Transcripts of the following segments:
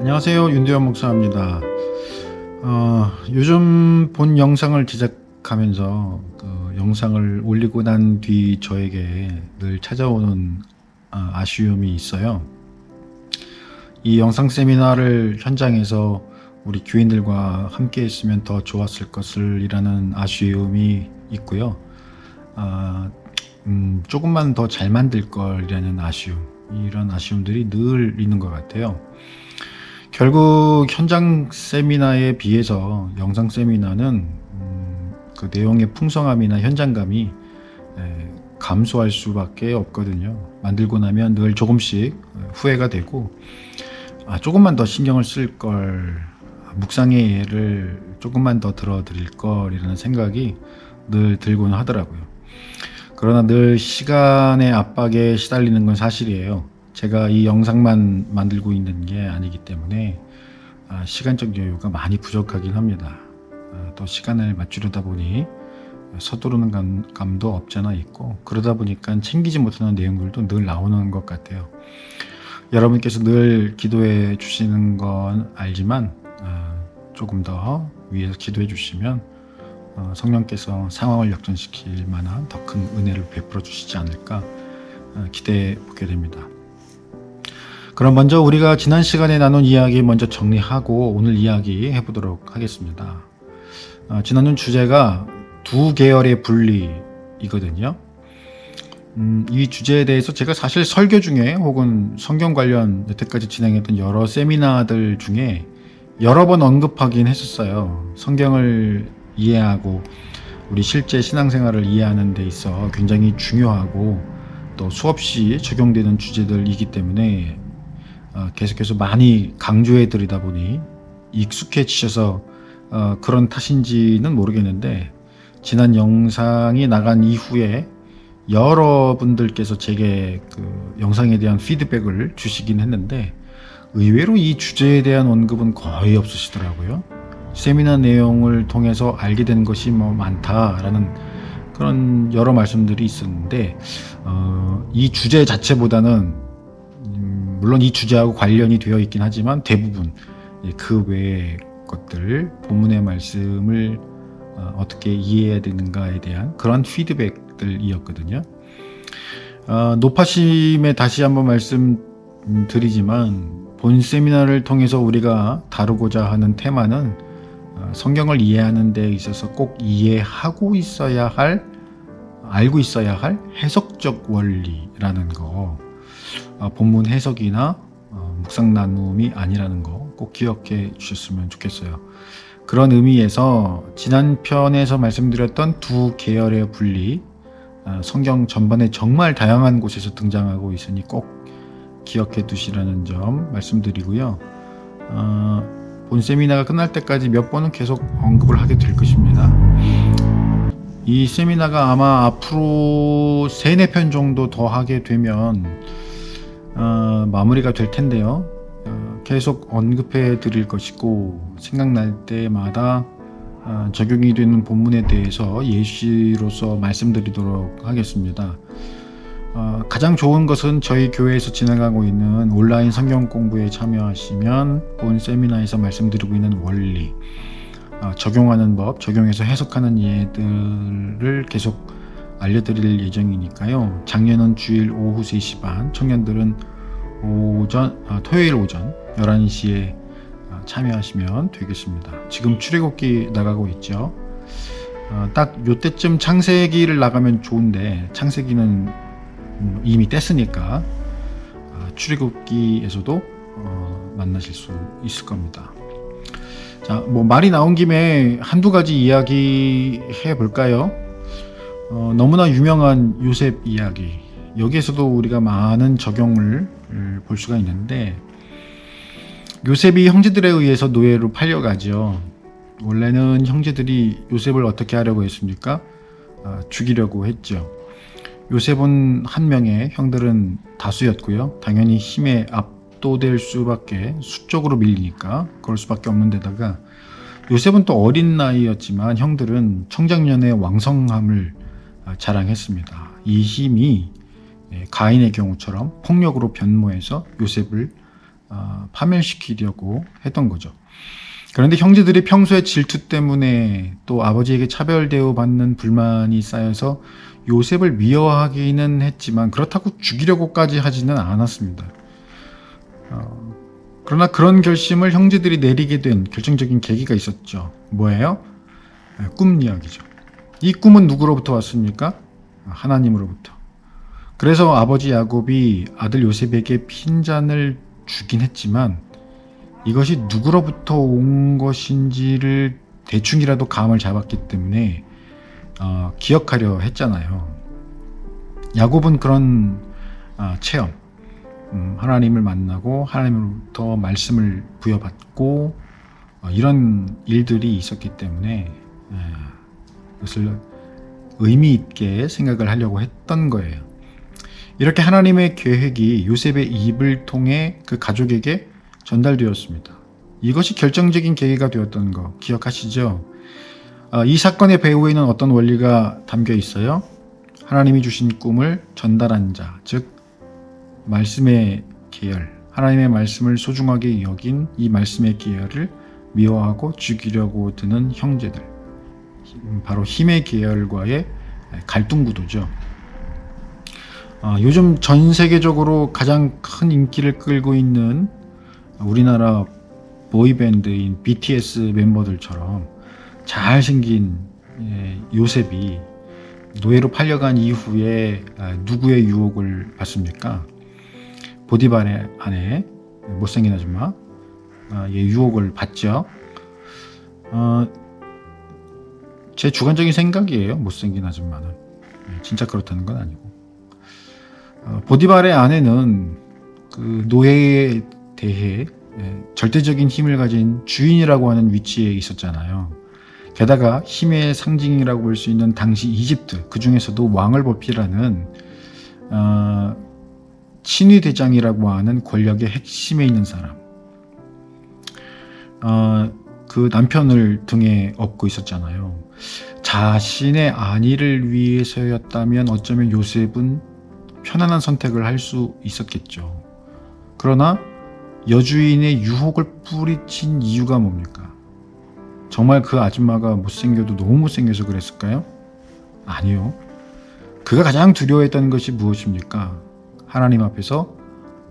안녕하세요. 윤대현 목사입니다. 요즘 본 영상을 제작하면서 그 영상을 올리고 난 뒤 저에게 늘 찾아오는 아쉬움이 있어요. 이 영상 세미나를 현장에서 우리 교인들과 함께 했으면 더 좋았을 것을이라는 아쉬움이 있고요. 조금만 더 잘 만들 걸이라는 아쉬움, 이런 아쉬움들이 늘 있는 것 같아요. 결국 현장 세미나에 비해서 영상 세미나는 그 내용의 풍성함이나 현장감이 감소할 수밖에 없거든요. 만들고 나면 늘 조금씩 후회가 되고 조금만 더 신경을 쓸 걸, 묵상의 예를 조금만 더 들어드릴 걸이라는 생각이 늘 들곤 하더라고요. 그러나 늘 시간의 압박에 시달리는 건 사실이에요. 제가 이 영상만 만들고 있는 게 아니기 때문에 시간적 여유가 많이 부족하긴 합니다. 또 시간을 맞추려다 보니 서두르는 감도 없잖아 있고, 그러다 보니까 챙기지 못하는 내용들도 늘 나오는 것 같아요. 여러분께서 늘 기도해 주시는 건 알지만 조금 더 위에서 기도해 주시면 성령께서 상황을 역전시킬 만한 더 큰 은혜를 베풀어 주시지 않을까 기대해 보게 됩니다. 그럼 먼저 우리가 지난 시간에 나눈 이야기 먼저 정리하고 오늘 이야기 해보도록 하겠습니다. 지난주 주제가 두 계열의 분리이거든요. 이 주제에 대해서 제가 사실 설교 중에 혹은 성경 관련 여태까지 진행했던 여러 세미나들 중에 여러 번 언급하긴 했었어요. 성경을 이해하고 우리 실제 신앙생활을 이해하는 데 있어 굉장히 중요하고 또 수없이 적용되는 주제들이기 때문에 계속해서 많이 강조해 드리다 보니 익숙해지셔서 그런 탓인지는 모르겠는데, 지난 영상이 나간 이후에 여러분들께서 제게 그 영상에 대한 피드백을 주시긴 했는데 의외로 이 주제에 대한 언급은 거의 없으시더라고요. 세미나 내용을 통해서 알게 된 것이 많다라는 그런 여러 말씀들이 있었는데 이 주제 자체보다는 물론 이 주제하고 관련이 되어 있긴 하지만 대부분 그 외의 것들, 본문의 말씀을 어떻게 이해해야 되는가에 대한 그런 피드백들이었거든요. 높아심에 다시 한번 말씀드리지만 본 세미나를 통해서 우리가 다루고자 하는 테마는 성경을 이해하는 데 있어서 꼭 이해하고 있어야 할, 알고 있어야 할 해석적 원리라는 거, 본문 해석이나 묵상 나눔이 아니라는 거 꼭 기억해 주셨으면 좋겠어요. 그런 의미에서 지난 편에서 말씀드렸던 두 계열의 분리, 성경 전반에 정말 다양한 곳에서 등장하고 있으니 꼭 기억해 두시라는 점 말씀드리고요. 본 세미나가 끝날 때까지 몇 번은 계속 언급을 하게 될 것입니다. 이 세미나가 아마 앞으로 3-4편 정도 더 하게 되면 마무리가 될 텐데요. 계속 언급해 드릴 것이고, 생각날 때마다 적용이 되는 본문에 대해서 예시로서 말씀드리도록 하겠습니다. 가장 좋은 것은 저희 교회에서 진행하고 있는 온라인 성경 공부에 참여하시면 본 세미나에서 말씀드리고 있는 원리, 적용하는 법, 적용해서 해석하는 예들을 계속 알려드릴 예정이니까요. 작년은 주일 오후 3시 반, 청년들은 토요일 오전 11시에 참여하시면 되겠습니다. 지금 출애굽기 나가고 있죠. 딱 요때쯤 창세기를 나가면 좋은데 창세기는 이미 뗐으니까 출애굽기에서도 만나실 수 있을 겁니다. 자, 말이 나온 김에 한두 가지 이야기 해볼까요? 너무나 유명한 요셉 이야기, 여기에서도 우리가 많은 적용을 볼 수가 있는데, 요셉이 형제들에 의해서 노예로 팔려가죠. 원래는 형제들이 요셉을 어떻게 하려고 했습니까? 죽이려고 했죠. 요셉은 한 명에 형들은 다수였고요. 당연히 힘에 압도될 수밖에, 수적으로 밀리니까 그럴 수밖에 없는 데다가 요셉은 또 어린 나이였지만 형들은 청장년의 왕성함을 자랑했습니다. 이 힘이 가인의 경우처럼 폭력으로 변모해서 요셉을 파멸시키려고 했던 거죠. 그런데 형제들이 평소에 질투 때문에 또 아버지에게 차별 대우받는 불만이 쌓여서 요셉을 미워하기는 했지만 그렇다고 죽이려고까지 하지는 않았습니다. 그러나 그런 결심을 형제들이 내리게 된 결정적인 계기가 있었죠. 뭐예요? 꿈 이야기죠. 이 꿈은 누구로부터 왔습니까? 하나님으로부터. 그래서 아버지 야곱이 아들 요셉에게 핀잔을 주긴 했지만 이것이 누구로부터 온 것인지를 대충이라도 감을 잡았기 때문에 기억하려 했잖아요. 야곱은 그런 체험, 하나님을 만나고 하나님으로부터 말씀을 부여받고 이런 일들이 있었기 때문에 그것을 의미 있게 생각을 하려고 했던 거예요. 이렇게 하나님의 계획이 요셉의 입을 통해 그 가족에게 전달되었습니다. 이것이 결정적인 계기가 되었던 거 기억하시죠? 이 사건의 배후에는 어떤 원리가 담겨 있어요? 하나님이 주신 꿈을 전달한 자, 즉 말씀의 계열, 하나님의 말씀을 소중하게 여긴 이 말씀의 계열을 미워하고 죽이려고 드는 형제들, 바로 힘의 계열과의 갈등 구도죠. 요즘 전 세계적으로 가장 큰 인기를 끌고 있는 우리나라 보이밴드인 BTS 멤버들처럼 잘생긴 요셉이 노예로 팔려간 이후에 누구의 유혹을 받습니까? 보디발의 아내, 못생긴 아줌마, 의 유혹을 받죠. 제 주관적인 생각이에요. 못생긴 아줌마는. 진짜 그렇다는 건 아니고. 보디발의 아내는 그 노예에 대해 절대적인 힘을 가진 주인이라고 하는 위치에 있었잖아요. 게다가 힘의 상징이라고 볼 수 있는 당시 이집트, 그 중에서도 왕을 보필하는 친위 대장이라고 하는 권력의 핵심에 있는 사람. 그 남편을 등에 업고 있었잖아요. 자신의 안위를 위해서였다면 어쩌면 요셉은 편안한 선택을 할 수 있었겠죠. 그러나 여주인의 유혹을 뿌리친 이유가 뭡니까? 정말 그 아줌마가 못생겨도 너무 못생겨서 그랬을까요? 아니요. 그가 가장 두려워했던 것이 무엇입니까? 하나님 앞에서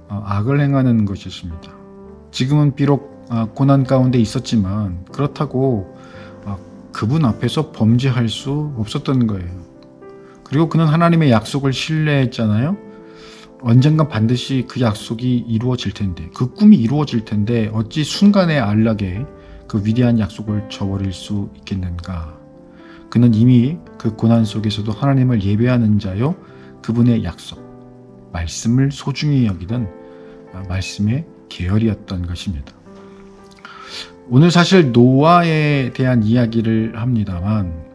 악을 행하는 것이었습니다. 지금은 비록 고난 가운데 있었지만 그렇다고 그분 앞에서 범죄할 수 없었던 거예요. 그리고 그는 하나님의 약속을 신뢰했잖아요. 언젠간 반드시 그 약속이 이루어질 텐데, 그 꿈이 이루어질 텐데 어찌 순간의 안락에 그 위대한 약속을 저버릴 수 있겠는가. 그는 이미 그 고난 속에서도 하나님을 예배하는 자요, 그분의 약속, 말씀을 소중히 여기던 말씀의 계열이었던 것입니다. 오늘 사실 노아에 대한 이야기를 합니다만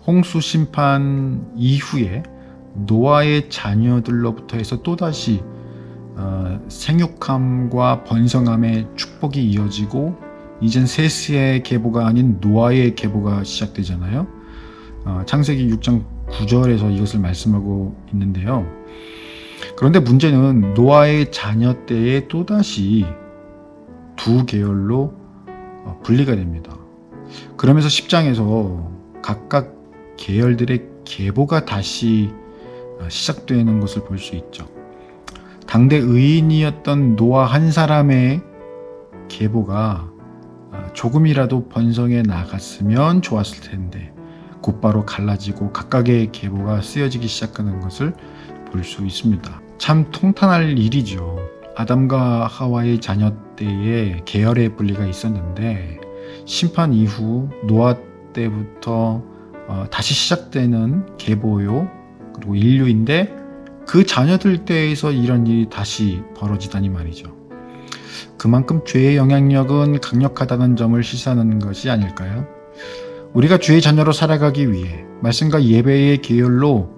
홍수 심판 이후에 노아의 자녀들로부터 해서 또다시 생육함과 번성함의 축복이 이어지고 이젠 셋의 계보가 아닌 노아의 계보가 시작되잖아요. 창세기 6장 9절에서 이것을 말씀하고 있는데요. 그런데 문제는 노아의 자녀 때에 또다시 두 계열로 분리가 됩니다. 그러면서 10장에서 각각 계열들의 계보가 다시 시작되는 것을 볼 수 있죠. 당대 의인이었던 노아 한 사람의 계보가 조금이라도 번성해 나갔으면 좋았을 텐데 곧바로 갈라지고 각각의 계보가 쓰여지기 시작하는 것을 볼 수 있습니다. 참 통탄할 일이죠. 아담과 하와의 자녀 때에 계열의 분리가 있었는데 심판 이후 노아 때부터 다시 시작되는 계보요, 그리고 인류인데 그 자녀들 때에서 이런 일이 다시 벌어지다니 말이죠. 그만큼 죄의 영향력은 강력하다는 점을 시사하는 것이 아닐까요? 우리가 주의 자녀로 살아가기 위해 말씀과 예배의 계열로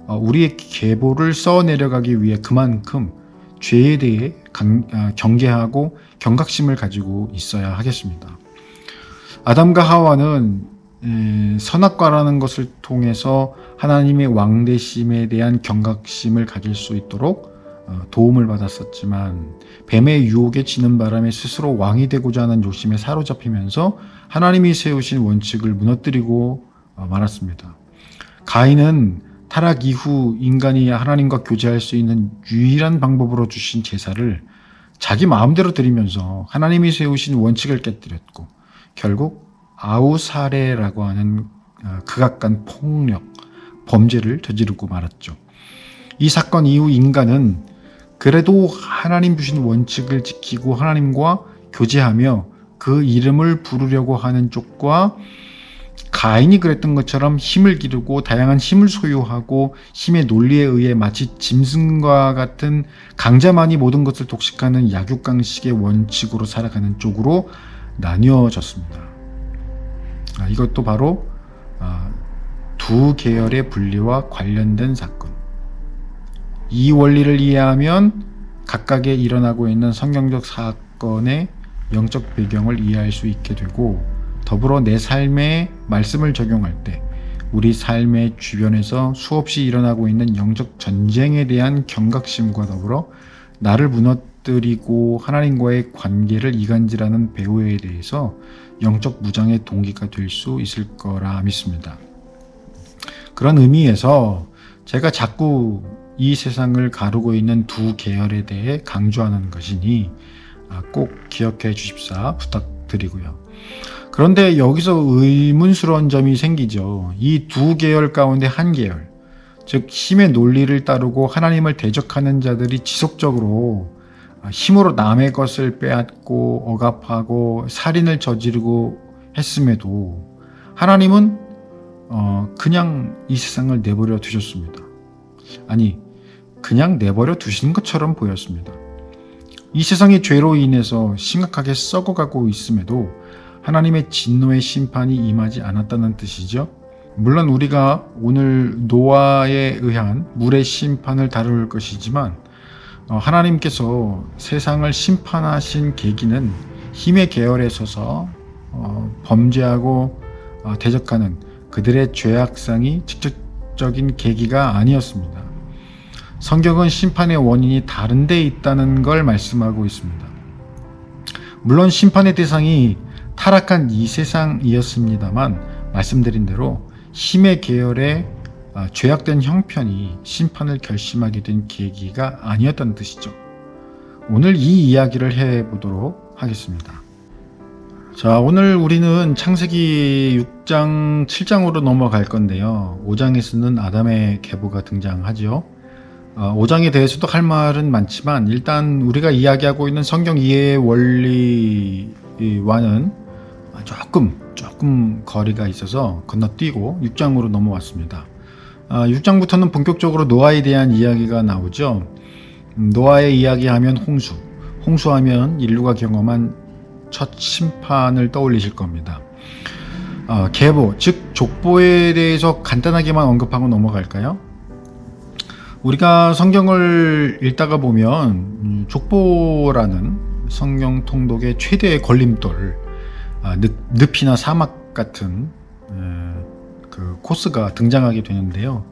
우리의 계보를 써내려가기 위해 그만큼 죄에 대해 경계하고 경각심을 가지고 있어야 하겠습니다. 아담과 하와는 선악과라는 것을 통해서 하나님의 왕되심에 대한 경각심을 가질 수 있도록 도움을 받았었지만 뱀의 유혹에 지는 바람에 스스로 왕이 되고자 하는 욕심에 사로잡히면서 하나님이 세우신 원칙을 무너뜨리고 말았습니다. 가인은 타락 이후 인간이 하나님과 교제할 수 있는 유일한 방법으로 주신 제사를 자기 마음대로 드리면서 하나님이 세우신 원칙을 깨뜨렸고 결국 아우사레라고 하는 극악한 폭력, 범죄를 저지르고 말았죠. 이 사건 이후 인간은 그래도 하나님 주신 원칙을 지키고 하나님과 교제하며 그 이름을 부르려고 하는 쪽과 가인이 그랬던 것처럼 힘을 기르고 다양한 힘을 소유하고 힘의 논리에 의해 마치 짐승과 같은 강자만이 모든 것을 독식하는 약육강식의 원칙으로 살아가는 쪽으로 나뉘어졌습니다. 이것도 바로 두 계열의 분리와 관련된 사건. 이 원리를 이해하면 각각의 일어나고 있는 성경적 사건의 영적 배경을 이해할 수 있게 되고 더불어 내 삶에 말씀을 적용할 때 우리 삶의 주변에서 수없이 일어나고 있는 영적 전쟁에 대한 경각심과 더불어 나를 무너뜨리고 하나님과의 관계를 이간질하는 배후에 대해서 영적 무장의 동기가 될 수 있을 거라 믿습니다. 그런 의미에서 제가 자꾸 이 세상을 가르고 있는 두 계열에 대해 강조하는 것이니 꼭 기억해 주십사 부탁드리고요. 그런데 여기서 의문스러운 점이 생기죠. 이 두 계열 가운데 한 계열, 즉 힘의 논리를 따르고 하나님을 대적하는 자들이 지속적으로 힘으로 남의 것을 빼앗고 억압하고 살인을 저지르고 했음에도 하나님은 그냥 이 세상을 내버려 두셨습니다. 아니, 그냥 내버려 두신 것처럼 보였습니다. 이 세상의 죄로 인해서 심각하게 썩어가고 있음에도 하나님의 진노의 심판이 임하지 않았다는 뜻이죠. 물론 우리가 오늘 노아에 의한 물의 심판을 다룰 것이지만 하나님께서 세상을 심판하신 계기는 힘의 계열에 서서 범죄하고 대적하는 그들의 죄악상이 직접적인 계기가 아니었습니다. 성경은 심판의 원인이 다른 데 있다는 걸 말씀하고 있습니다. 물론 심판의 대상이 타락한 이 세상이었습니다만 말씀드린 대로 힘의 계열의 죄악된 형편이 심판을 결심하게 된 계기가 아니었다는 뜻이죠. 오늘 이 이야기를 해보도록 하겠습니다. 자, 오늘 우리는 창세기 6장, 7장으로 넘어갈 건데요. 5장에서는 아담의 계보가 등장하죠. 5장에 대해서도 할 말은 많지만 일단 우리가 이야기하고 있는 성경 이해의 원리와는 조금 거리가 있어서 건너뛰고 6장으로 넘어왔습니다. 6장부터는 본격적으로 노아에 대한 이야기가 나오죠. 노아의 이야기하면 홍수하면 인류가 경험한 첫 심판을 떠올리실 겁니다. 계보, 즉 족보에 대해서 간단하게만 언급하고 넘어갈까요? 우리가 성경을 읽다가 보면 족보라는 성경 통독의 최대의 걸림돌, 늪이나 사막 같은 그 코스가 등장하게 되는데요.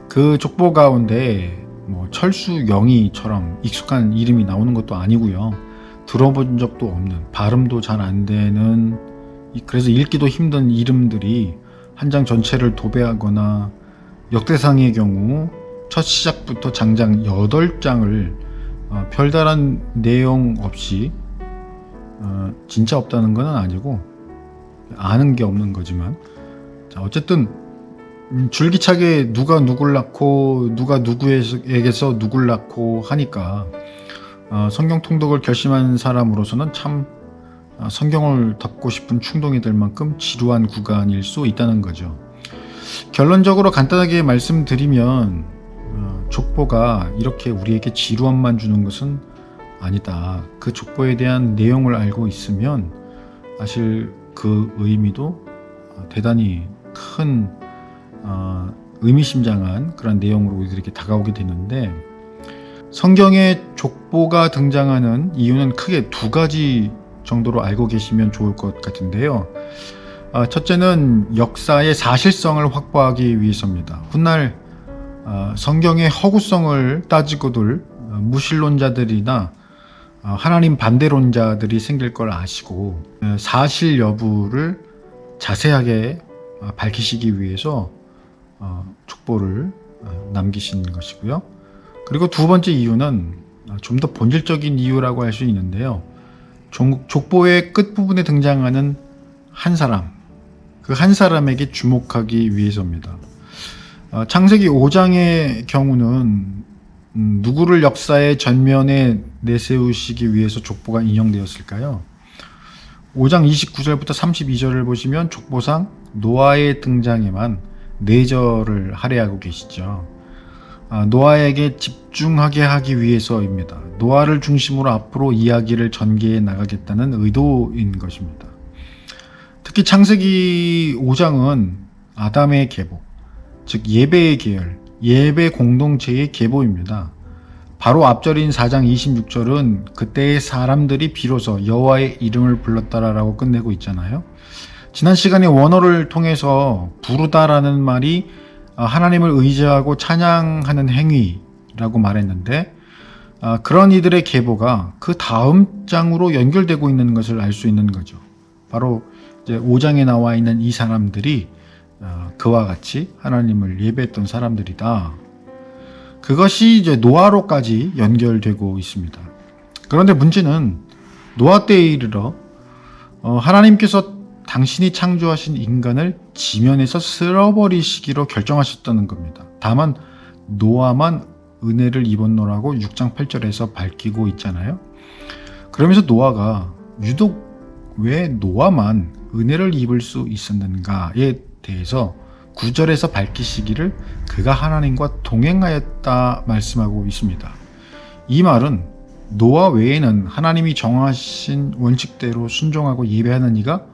그 족보 가운데 철수영이처럼 익숙한 이름이 나오는 것도 아니고요. 들어본 적도 없는, 발음도 잘 안 되는, 그래서 읽기도 힘든 이름들이 한 장 전체를 도배하거나 역대상의 경우 첫 시작부터 장장 8장을 별다른 내용 없이 진짜 없다는 건 아니고 아는 게 없는 거지만, 자, 어쨌든 줄기차게 누가 누굴 낳고 누가 누구에게서 누굴 낳고 하니까 성경 통독을 결심한 사람으로서는 참 성경을 덮고 싶은 충동이 들 만큼 지루한 구간일 수 있다는 거죠. 결론적으로 간단하게 말씀드리면 족보가 이렇게 우리에게 지루함만 주는 것은 아니다. 그 족보에 대한 내용을 알고 있으면 사실 그 의미도 대단히 큰 의미심장한 그런 내용으로 우리들에게 다가오게 되는데, 성경에 족보가 등장하는 이유는 크게 두 가지 정도로 알고 계시면 좋을 것 같은데요. 첫째는 역사의 사실성을 확보하기 위해서입니다. 훗날 성경의 허구성을 따지고들 무신론자들이나 하나님 반대론자들이 생길 걸 아시고 사실 여부를 자세하게 밝히시기 위해서 족보를 남기신 것이고요. 그리고 두 번째 이유는 좀 더 본질적인 이유라고 할 수 있는데요. 족보의 끝부분에 등장하는 한 사람, 그 한 사람에게 주목하기 위해서입니다. 창세기 5장의 경우는 누구를 역사의 전면에 내세우시기 위해서 족보가 인용되었을까요? 5장 29절부터 32절을 보시면 족보상 노아의 등장에만 4절을 할애하고 계시죠. 노아에게 집중하게 하기 위해서입니다. 노아를 중심으로 앞으로 이야기를 전개해 나가겠다는 의도인 것입니다. 특히 창세기 5장은 아담의 계보, 즉 예배의 계열, 예배 공동체의 계보입니다. 바로 앞절인 4장 26절은 그때의 사람들이 비로소 여호와의 이름을 불렀다라고 끝내고 있잖아요. 지난 시간에 원어를 통해서 부르다라는 말이 하나님을 의지하고 찬양하는 행위라고 말했는데 그런 이들의 계보가 그 다음 장으로 연결되고 있는 것을 알 수 있는 거죠. 바로 이제 5장에 나와 있는 이 사람들이 그와 같이 하나님을 예배했던 사람들이다. 그것이 이제 노아로까지 연결되고 있습니다. 그런데 문제는 노아 때에 이르러 하나님께서 당신이 창조하신 인간을 지면에서 쓸어버리시기로 결정하셨다는 겁니다. 다만 노아만 은혜를 입었노라고 6장 8절에서 밝히고 있잖아요. 그러면서 노아가 유독 왜 노아만 은혜를 입을 수 있었는가에 대해서 9절에서 밝히시기를 그가 하나님과 동행하였다 말씀하고 있습니다. 이 말은 노아 외에는 하나님이 정하신 원칙대로 순종하고 예배하는 이가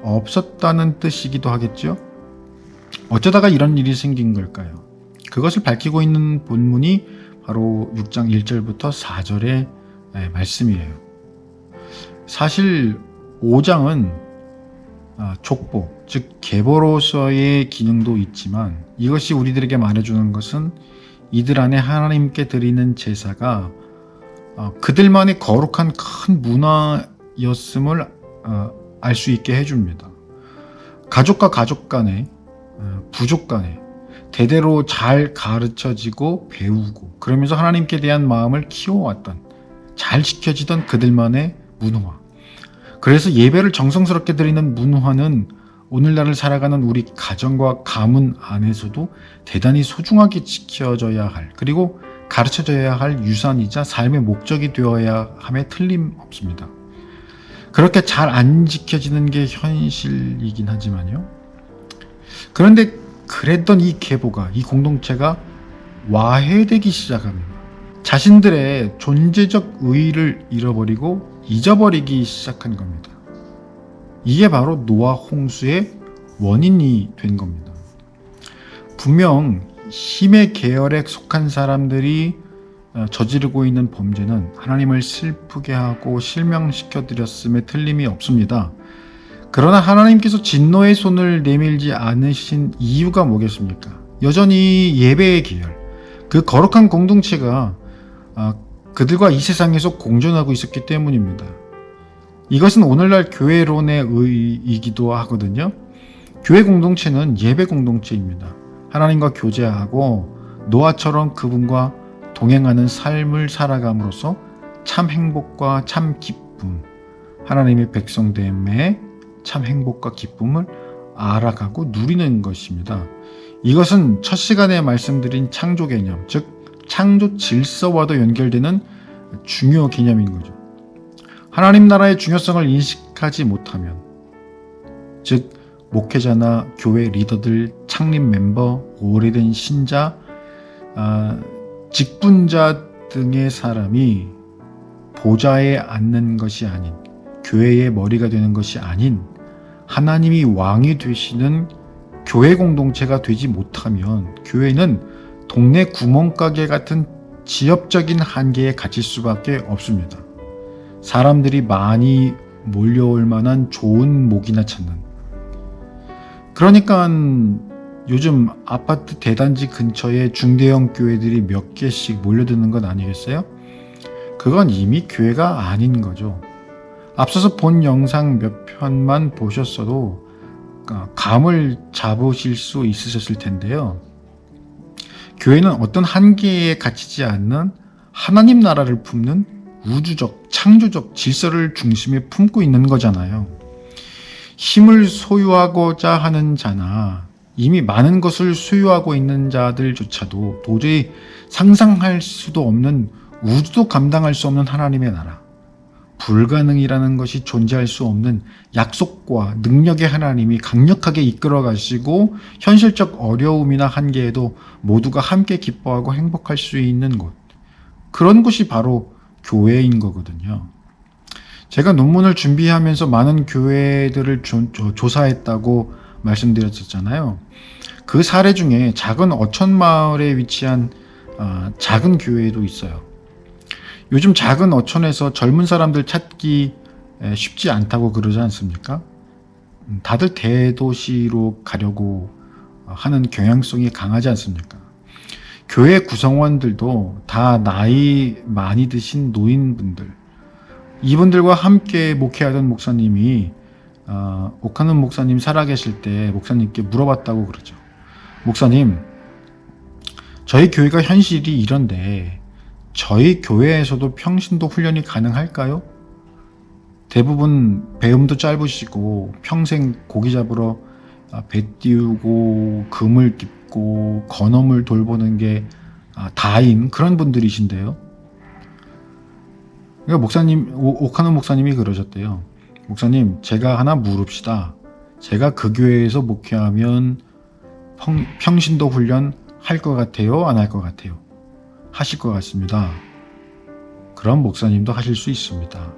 없었다는 뜻이기도 하겠죠. 어쩌다가 이런 일이 생긴 걸까요? 그것을 밝히고 있는 본문이 바로 6장 1절부터 4절의 말씀이에요. 사실 5장은 족보, 즉 계보로서의 기능도 있지만 이것이 우리들에게 말해주는 것은 이들 안에 하나님께 드리는 제사가 그들만의 거룩한 큰 문화였음을 알 수 있게 해줍니다. 가족과 가족 간에, 부족 간에 대대로 잘 가르쳐지고 배우고 그러면서 하나님께 대한 마음을 키워왔던, 잘 지켜지던 그들만의 문화. 그래서 예배를 정성스럽게 드리는 문화는 오늘날을 살아가는 우리 가정과 가문 안에서도 대단히 소중하게 지켜져야 할, 그리고 가르쳐져야 할 유산이자 삶의 목적이 되어야 함에 틀림없습니다. 그렇게 잘 안 지켜지는 게 현실이긴 하지만요. 그런데 그랬던 이 계보가, 이 공동체가 와해되기 시작합니다. 자신들의 존재적 의의를 잃어버리고 잊어버리기 시작한 겁니다. 이게 바로 노아 홍수의 원인이 된 겁니다. 분명 힘의 계열에 속한 사람들이 저지르고 있는 범죄는 하나님을 슬프게 하고 실명시켜 드렸음에 틀림이 없습니다. 그러나 하나님께서 진노의 손을 내밀지 않으신 이유가 뭐겠습니까? 여전히 예배의 계열, 그 거룩한 공동체가 그들과 이 세상에서 공존하고 있었기 때문입니다. 이것은 오늘날 교회론의 의의이기도 하거든요. 교회 공동체는 예배 공동체입니다. 하나님과 교제하고 노아처럼 그분과 동행하는 삶을 살아감으로써 참 행복과 참 기쁨, 하나님의 백성됨의 참 행복과 기쁨을 알아가고 누리는 것입니다. 이것은 첫 시간에 말씀드린 창조 개념, 즉 창조 질서와도 연결되는 중요 개념인 거죠. 하나님 나라의 중요성을 인식하지 못하면, 즉 목회자나 교회 리더들, 창립 멤버, 오래된 신자, 직분자 등의 사람이 보좌에 앉는 것이 아닌, 교회의 머리가 되는 것이 아닌 하나님이 왕이 되시는 교회 공동체가 되지 못하면 교회는 동네 구멍가게 같은 지역적인 한계에 갇힐 수밖에 없습니다. 사람들이 많이 몰려올 만한 좋은 목이나 찾는. 그러니까 요즘 아파트 대단지 근처에 중대형 교회들이 몇 개씩 몰려드는 건 아니겠어요? 그건 이미 교회가 아닌 거죠. 앞서서 본 영상 몇 편만 보셨어도 감을 잡으실 수 있으셨을 텐데요. 교회는 어떤 한계에 갇히지 않는 하나님 나라를 품는 우주적, 창조적 질서를 중심에 품고 있는 거잖아요. 힘을 소유하고자 하는 자나 이미 많은 것을 소유하고 있는 자들조차도 도저히 상상할 수도 없는, 우주도 감당할 수 없는 하나님의 나라, 불가능이라는 것이 존재할 수 없는 약속과 능력의 하나님이 강력하게 이끌어 가시고 현실적 어려움이나 한계에도 모두가 함께 기뻐하고 행복할 수 있는 곳, 그런 곳이 바로 교회인 거거든요. 제가 논문을 준비하면서 많은 교회들을 조사했다고 말씀드렸었잖아요. 그 사례 중에 작은 어촌 마을에 위치한 작은 교회도 있어요. 요즘 작은 어촌에서 젊은 사람들 찾기 쉽지 않다고 그러지 않습니까? 다들 대도시로 가려고 하는 경향성이 강하지 않습니까? 교회 구성원들도 다 나이 많이 드신 노인분들, 이분들과 함께 목회하던 목사님이 오카는 목사님 살아계실 때 목사님께 물어봤다고 그러죠. 목사님, 저희 교회가 현실이 이런데 저희 교회에서도 평신도 훈련이 가능할까요? 대부분 배움도 짧으시고 평생 고기 잡으러 배 띄우고 그물 깁고 건어물 돌보는 게 다인 그런 분들이신데요. 그러니까 목사님, 오카노 목사님이 그러셨대요. 목사님, 제가 하나 물읍시다. 제가 그 교회에서 목회하면 평신도 훈련 할 것 같아요? 안 할 것 같아요? 하실 것 같습니다. 그럼 목사님도 하실 수 있습니다.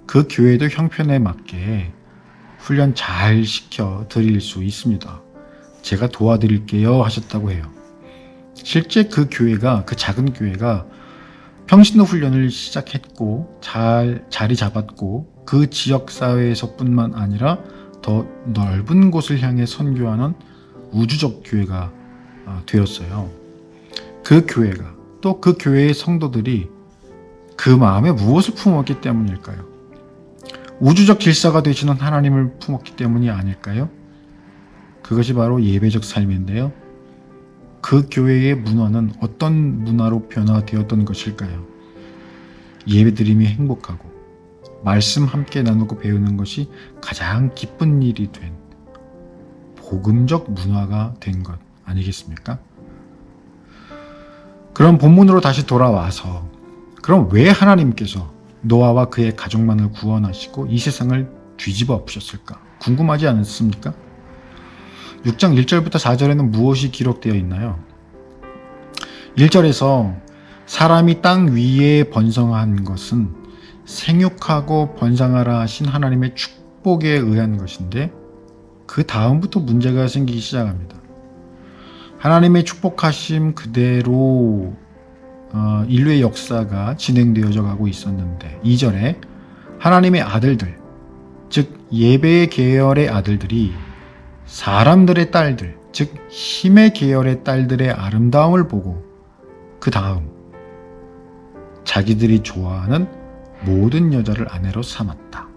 그 교회도 형편에 맞게 훈련 잘 시켜 드릴 수 있습니다. 제가 도와드릴게요 하셨다고 해요. 실제 그 교회가, 그 작은 교회가 평신도 훈련을 시작했고 잘 자리 잡았고 그 지역사회에서뿐만 아니라 더 넓은 곳을 향해 선교하는 우주적 교회가 되었어요. 그 교회가, 또 그 교회의 성도들이 그 마음에 무엇을 품었기 때문일까요? 우주적 질서가 되시는 하나님을 품었기 때문이 아닐까요? 그것이 바로 예배적 삶인데요. 그 교회의 문화는 어떤 문화로 변화되었던 것일까요? 예배드림이 행복하고 말씀 함께 나누고 배우는 것이 가장 기쁜 일이 된 복음적 문화가 된 것 아니겠습니까? 그럼 본문으로 다시 돌아와서, 그럼 왜 하나님께서 노아와 그의 가족만을 구원하시고 이 세상을 뒤집어 엎으셨을까? 궁금하지 않습니까? 6장 1절부터 4절에는 무엇이 기록되어 있나요? 1절에서 사람이 땅 위에 번성한 것은 생육하고 번성하라 하신 하나님의 축복에 의한 것인데, 그 다음부터 문제가 생기기 시작합니다. 하나님의 축복하심 그대로 인류의 역사가 진행되어져 가고 있었는데, 2절에 하나님의 아들들, 즉 예배의 계열의 아들들이 사람들의 딸들, 즉 힘의 계열의 딸들의 아름다움을 보고 그 다음 자기들이 좋아하는 모든 여자를 아내로 삼았다.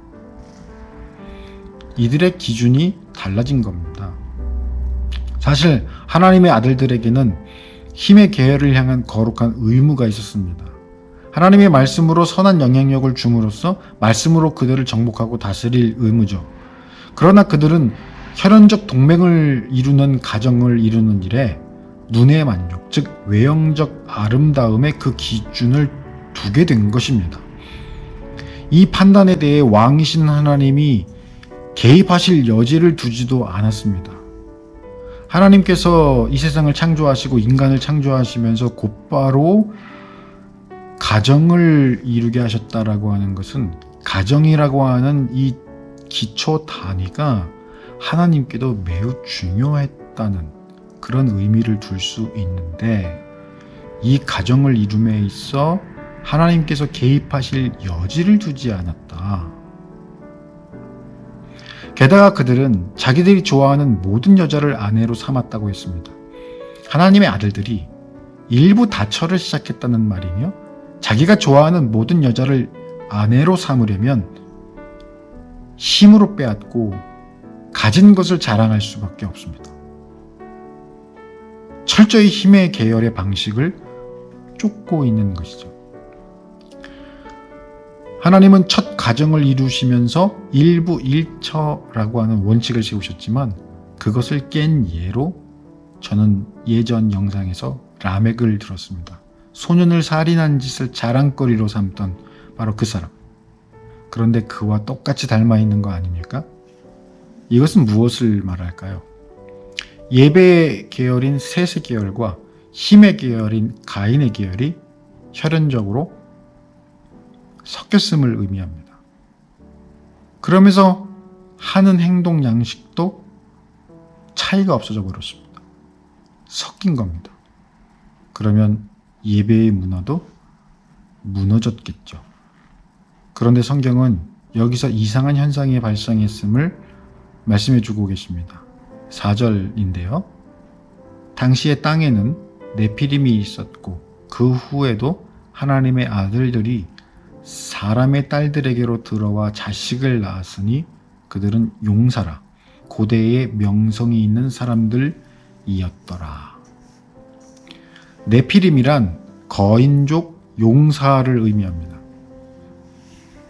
이들의 기준이 달라진 겁니다. 사실 하나님의 아들들에게는 힘의 계열을 향한 거룩한 의무가 있었습니다. 하나님의 말씀으로 선한 영향력을 줌으로써 말씀으로 그들을 정복하고 다스릴 의무죠. 그러나 그들은 혈연적 동맹을 이루는 가정을 이루는 일에 눈의 만족, 즉 외형적 아름다움의 그 기준을 두게 된 것입니다. 이 판단에 대해 왕이신 하나님이 개입하실 여지를 두지도 않았습니다. 하나님께서 이 세상을 창조하시고 인간을 창조하시면서 곧바로 가정을 이루게 하셨다라고 하는 것은, 가정이라고 하는 이 기초 단위가 하나님께도 매우 중요했다는 그런 의미를 둘 수 있는데, 이 가정을 이룸에 있어 하나님께서 개입하실 여지를 두지 않았다. 게다가 그들은 자기들이 좋아하는 모든 여자를 아내로 삼았다고 했습니다. 하나님의 아들들이 일부 다처를 시작했다는 말이며 자기가 좋아하는 모든 여자를 아내로 삼으려면 힘으로 빼앗고 가진 것을 자랑할 수밖에 없습니다. 철저히 힘의 계열의 방식을 쫓고 있는 것이죠. 하나님은 첫 가정을 이루시면서 일부일처라고 하는 원칙을 세우셨지만 그것을 깬 예로 저는 예전 영상에서 라멕을 들었습니다. 소년을 살인한 짓을 자랑거리로 삼던 바로 그 사람. 그런데 그와 똑같이 닮아 있는 거 아닙니까? 이것은 무엇을 말할까요? 예배의 계열인 셋의 계열과 힘의 계열인 가인의 계열이 혈연적으로 섞였음을 의미합니다. 그러면서 하는 행동 양식도 차이가 없어져 버렸습니다. 섞인 겁니다. 그러면 예배의 문화도 무너졌겠죠. 그런데 성경은 여기서 이상한 현상이 발생했음을 말씀해 주고 계십니다. 4절인데요. 당시의 땅에는 네피림이 있었고 그 후에도 하나님의 아들들이 사람의 딸들에게로 들어와 자식을 낳았으니 그들은 용사라 고대의 명성이 있는 사람들이었더라. 네피림이란 거인족 용사를 의미합니다.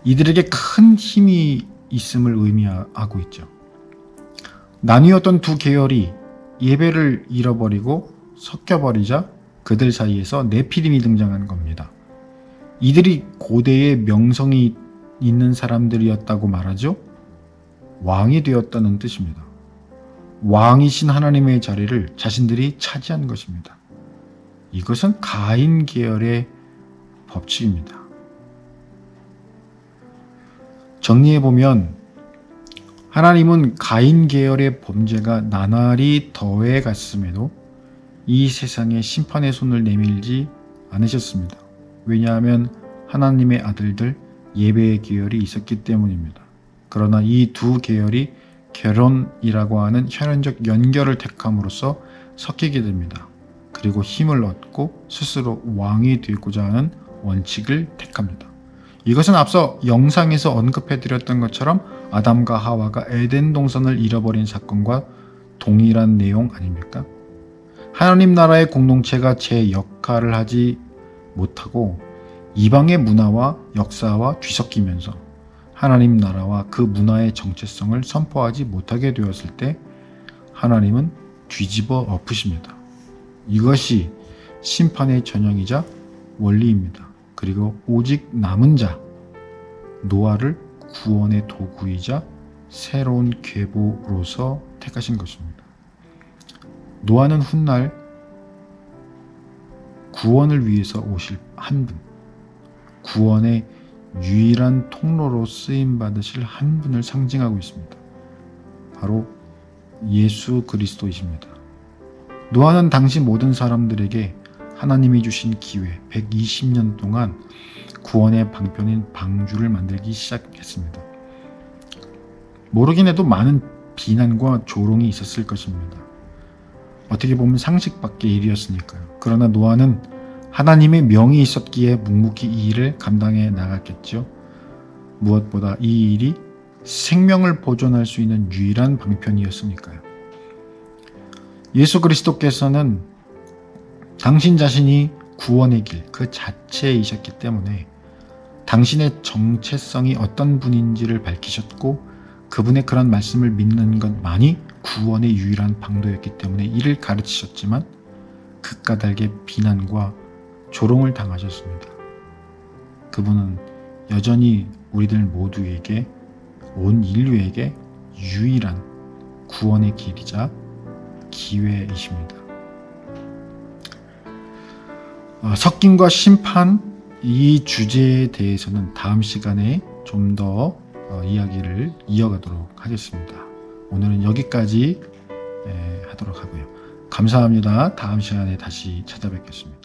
이들에게 큰 힘이 있음을 의미하고 있죠. 나뉘었던 두 계열이 예배를 잃어버리고 섞여버리자 그들 사이에서 네피림이 등장한 겁니다. 이들이 고대의 명성이 있는 사람들이었다고 말하죠. 왕이 되었다는 뜻입니다. 왕이신 하나님의 자리를 자신들이 차지한 것입니다. 이것은 가인 계열의 법칙입니다. 정리해보면 하나님은 가인 계열의 범죄가 나날이 더해 갔음에도 이 세상에 심판의 손을 내밀지 않으셨습니다. 왜냐하면 하나님의 아들들 예배의 계열이 있었기 때문입니다. 그러나 이 두 계열이 결혼이라고 하는 혈연적 연결을 택함으로써 섞이게 됩니다. 그리고 힘을 얻고 스스로 왕이 되고자 하는 원칙을 택합니다. 이것은 앞서 영상에서 언급해드렸던 것처럼 아담과 하와가 에덴 동산을 잃어버린 사건과 동일한 내용 아닙니까? 하나님 나라의 공동체가 제 역할을 하지 못하고 이방의 문화와 역사와 뒤섞이면서 하나님 나라와 그 문화의 정체성을 선포하지 못하게 되었을 때 하나님은 뒤집어 엎으십니다. 이것이 심판의 전형이자 원리입니다. 그리고 오직 남은 자 노아를 구원의 도구이자 새로운 계보로서 택하신 것입니다. 노아는 훗날 구원을 위해서 오실 한 분, 구원의 유일한 통로로 쓰임받으실 한 분을 상징하고 있습니다. 바로 예수 그리스도이십니다. 노아는 당시 모든 사람들에게 하나님이 주신 기회 120년 동안 구원의 방편인 방주를 만들기 시작했습니다. 모르긴 해도 많은 비난과 조롱이 있었을 것입니다. 어떻게 보면 상식 밖의 일이었으니까요. 그러나 노아는 하나님의 명이 있었기에 묵묵히 이 일을 감당해 나갔겠죠. 무엇보다 이 일이 생명을 보존할 수 있는 유일한 방편이었으니까요. 예수 그리스도께서는 당신 자신이 구원의 길 그 자체이셨기 때문에 당신의 정체성이 어떤 분인지를 밝히셨고 그분의 그런 말씀을 믿는 것만이 구원의 유일한 방도였기 때문에 이를 가르치셨지만 그까닭의 비난과 조롱을 당하셨습니다. 그분은 여전히 우리들 모두에게 온 인류에게 유일한 구원의 길이자 기회이십니다. 섞임과 심판 이 주제에 대해서는 다음 시간에 좀 더 이야기를 이어가도록 하겠습니다. 오늘은 여기까지 하도록 하고요. 감사합니다. 다음 시간에 다시 찾아뵙겠습니다.